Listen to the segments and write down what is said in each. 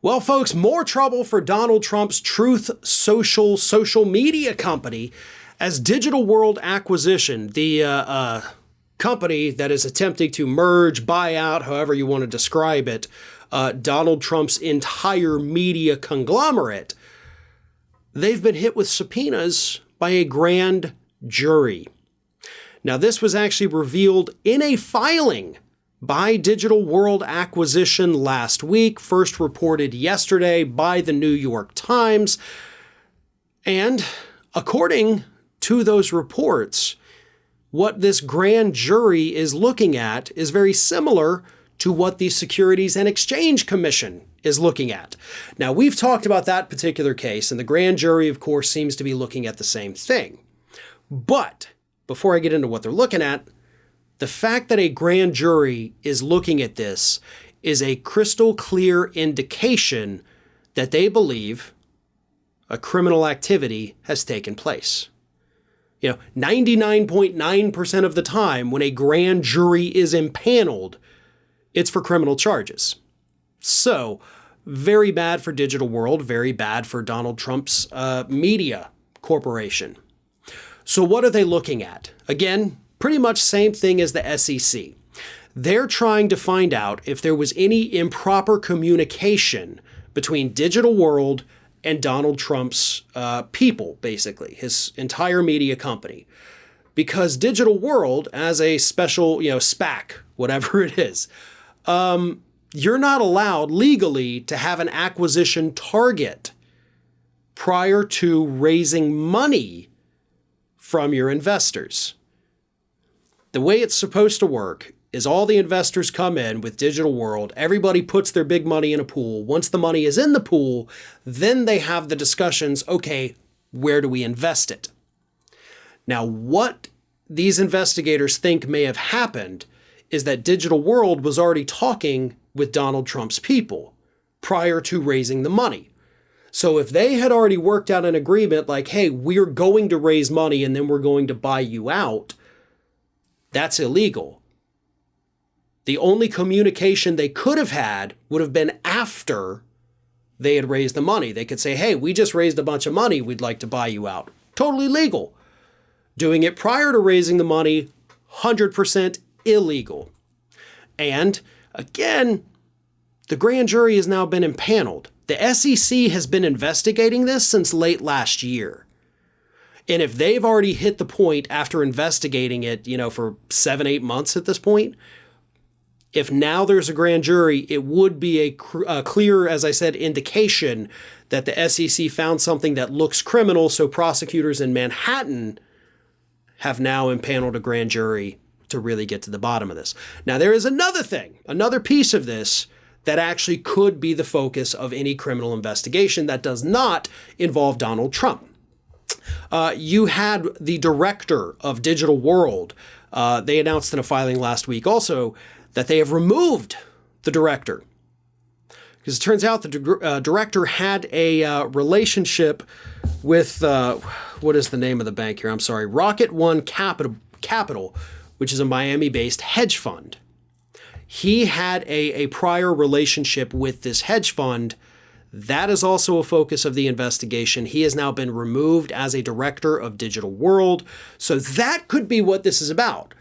Well, folks, more trouble for Donald Trump's Truth social media company as Digital World Acquisition, the company that is attempting to merge, buy out, however you want to describe it, Donald Trump's entire media conglomerate. They've been hit with subpoenas by a grand jury. Now, this was actually revealed in a filing by Digital World Acquisition last week, first reported yesterday by the New York Times. And according to those reports, what this grand jury is looking at is very similar to what the Securities and Exchange Commission is looking at. Now, we've talked about that particular case, and the grand jury, of course, seems to be looking at the same thing. But before I get into what they're looking at, the fact that a grand jury is looking at this is a crystal clear indication that they believe a criminal activity has taken place. 99.9% of the time when a grand jury is impaneled, it's for criminal charges. So, very bad for Digital World, very bad for Donald Trump's media corporation. So what are they looking at? Again, pretty much same thing as the SEC. They're trying to find out if there was any improper communication between Digital World and Donald Trump's people, basically, his entire media company. Because Digital World, as a special, spec, whatever it is, you're not allowed legally to have an acquisition target prior to raising money from your investors. The way it's supposed to work is all the investors come in with Digital World, everybody puts their big money in a pool. Once the money is in the pool, then they have the discussions, okay, where do we invest it? Now, what these investigators think may have happened is that Digital World was already talking with Donald Trump's people prior to raising the money. So if they had already worked out an agreement like, hey, we're going to raise money and then we're going to buy you out, that's illegal. The only communication they could have had would have been after they had raised the money. They could say, hey, we just raised a bunch of money. We'd like to buy you out. Totally legal. Doing it prior to raising the money, 100% illegal. And again, the grand jury has now been impaneled. The SEC has been investigating this since late last year. And if they've already hit the point after investigating it, for 7-8 months at this point, if now there's a grand jury, it would be a clear, as I said, indication that the SEC found something that looks criminal. So prosecutors in Manhattan have now impaneled a grand jury to really get to the bottom of this. Now, there is another piece of this that actually could be the focus of any criminal investigation that does not involve Donald Trump. You had the director of Digital World. They announced in a filing last week also that they have removed the director. Because it turns out the director had a relationship with, what is the name of the bank here? I'm sorry, Rocket One Capital, which is a Miami-based hedge fund. He had a prior relationship with this hedge fund. That is also a focus of the investigation. He has now been removed as a director of Digital World. So that could be what this is about.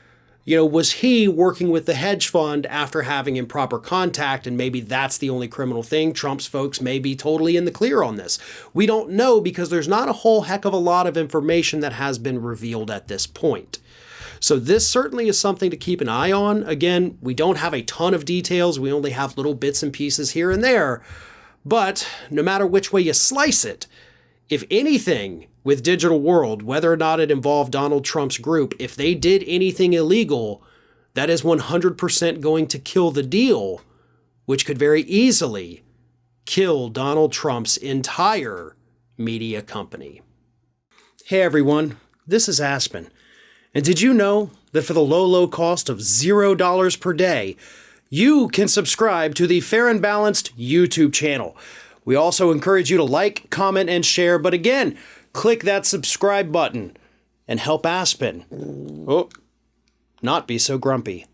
Was he working with the hedge fund after having improper contact? And maybe that's the only criminal thing. Trump's folks may be totally in the clear on this. We don't know because there's not a whole heck of a lot of information that has been revealed at this point. So this certainly is something to keep an eye on. Again, we don't have a ton of details. We only have little bits and pieces here and there. But no matter which way you slice it, if anything with Digital World, whether or not it involved Donald Trump's group, if they did anything illegal, that is 100% going to kill the deal, which could very easily kill Donald Trump's entire media company. Hey everyone, this is Aspen. And did you know that for the low cost of $0 per day, you can subscribe to the Fair and Balanced YouTube channel? We also encourage you to like, comment, and share. But again, click that subscribe button and help Aspen not be so grumpy.